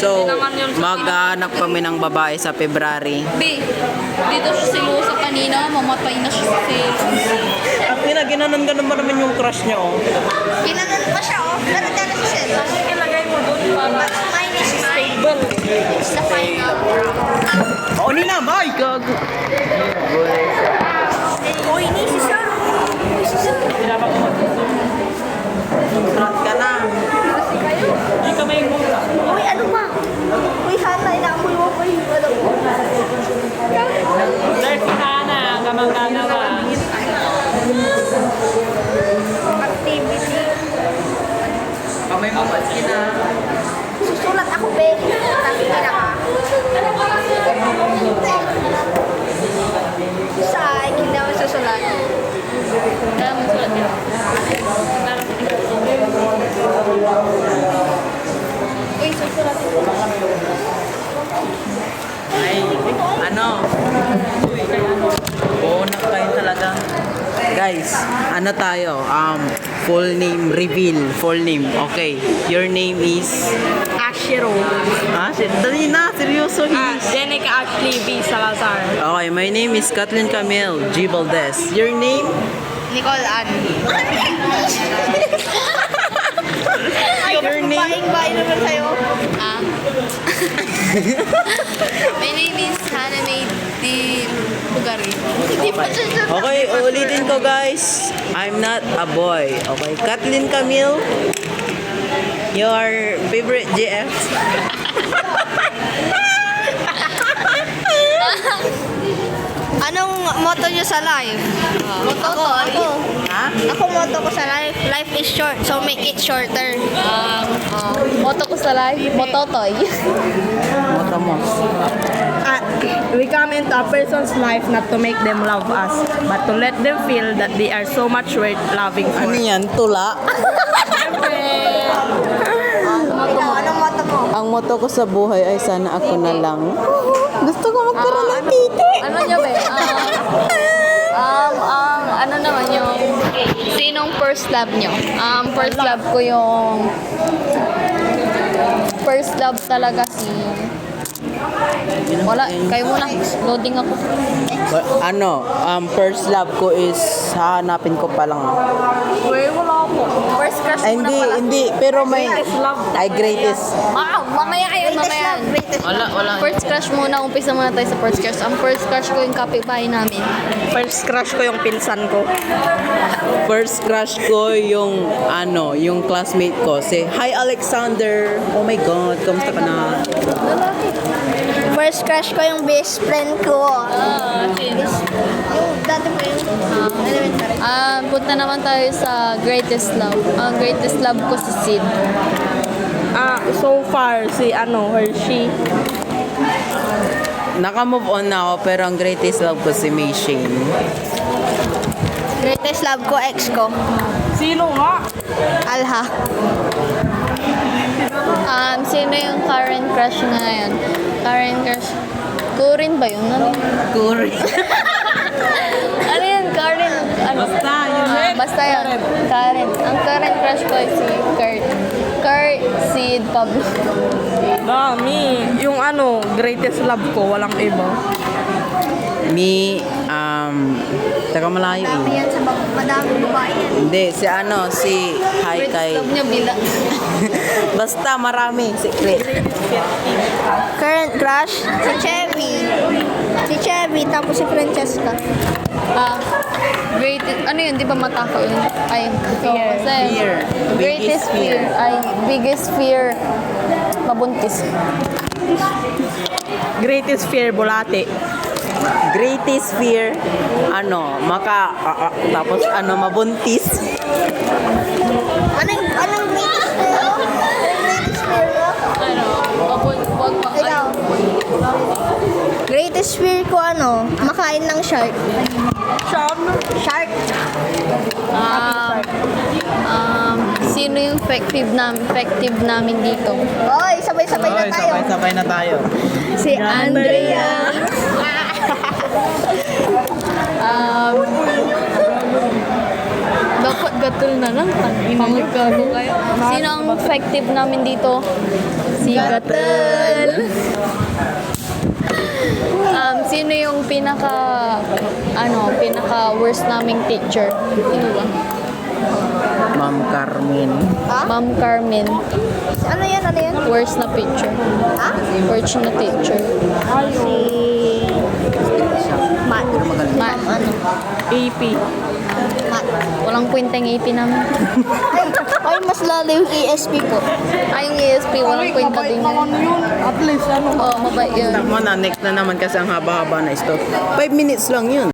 So, maghanap kami ng babae sa February. B, dito siya silusa kanina, mamatay na siya sa Ang ginanan ka naman yung crush niya, oh. Ginanon pa siya, oh. Pero dyan sa cell. Ilagay mo doon para Mine is stable. It's the final. Oh, ni na, bye! Gago. Uy, ni si Sir. Uy, si Sir. Strat ka na. Hindi ka may mura. Uy, ano ba? Uy, Hana, inaamoy mo pa yung ano ko. Sir, si Hana, kamang-ganawa. Activity. Kamay mo na. Susulat ako, be. Tapos ka. Sa akin, hindi ako susulat. Kaya mo sulat yun. Uy, susulat ako. Ay, ano? Oo, kayo talaga. Guys, ano tayo? Full name reveal. Full name. Okay. Your name is... Ashiro. Dali na. Seryoso. Jenica Ashley B. Salazar. Okay, my name is Kathleen Camille G. Valdez. Your name? Nicole Ann. Your name? Baing-baing naman sa'yo. My name is Hannah May Di Bugari. Hindi pa siya siya. Okay, uulitin ko guys. I'm not a boy. Okay, Kathleen Camille. Your favorite GF? Anong motto niyo sa life? Ako. Ha? Ako motto ko sa life, life is short, so make it shorter. Moto ko sa live, mototoy. Mota mo. We come into a person's life not to make them love us, but to let them feel that they are so much worth loving Ano for. yan? Tula? Ikaw, anong motto mo? Ang motto ko sa buhay ay sana ako na lang. Gusto ko magkaroon ng titi. Ano niya ba? Ano naman yung sinong first love niyo? First love ko yung first love talaga si wala, kayo muna. Loading ako. First love ko is hahanapin ko pa lang. Uy, wala ako. First crush Ay, mo na pala. hindi. Pero may... Ay, greatest. Mamaya yun, mamaya. Wala. First crush muna, umpisa muna tayo sa first crush. Ang first crush ko yung kapitbahay namin. First crush ko yung pinsan ko. First crush ko yung yung classmate ko. Si Hi Alexander. Oh my God, kamusta ka na? First crush ko yung best friend ko. Sino? Yung dati ko yung elementary. Punta naman tayo sa greatest love. Ang greatest love ko si Sid. So far, si Hershey. Naka-move on na ako, pero ang greatest love ko si May Shane. Greatest love ko, ex ko. Sino nga? Alha. Sino yung current crush ngayon? Current crush? Kurin ba yun? Ano? Kuri. Ano yun? Karen? Ano? Basta, yun. Basta yun. Karen. Ang current crush ko ay si Kurt. Kurt Sid Pablo. Dami. Yung greatest love ko, walang iba. Me, taga malayo Madami eh. yan sa madaming babae yan. Hindi, si Hi Greatest kay... love niya bila. Basta marami, secret. Current crush, si Chevy. Si Chevy, tapos si Francesca. Greatest, ano yun? Di ba matako yun? Ay, so, kasi Fear. greatest Biggest fear. fear. Ay, biggest fear. Mabuntis. Greatest fear, bulate. Greatest fear, tapos mabuntis. Anong greatest fear mo? Anong greatest fear mo? Ano? Wag pa. Ikaw. Greatest fear ko makain ng shark. Shark. Sino yung effective namin dito? Oy, sabay-sabay na tayo. Sabay na tayo. Si Andrea. Dapat Gatul na lang. Panggago kayo. Sino ang effective namin dito? Si Gatul. Sino yung pinaka worst naming teacher? Sino ba? Ma'am Carmen. Ma'am Carmen. Ano yan? Ano yan? Worst na teacher. Ha? Worst na teacher. Si... Mat. Ano? AP. Mat. Walang kwenteng AP namin. Ay, mas lalo yung ESP po. Ay, yung ESP, walang kwenta din yun. Yun, at least ano. Oo, mabait yun. Tama na, next na naman kasi ang haba-haba na ito. 5 minutes lang yun.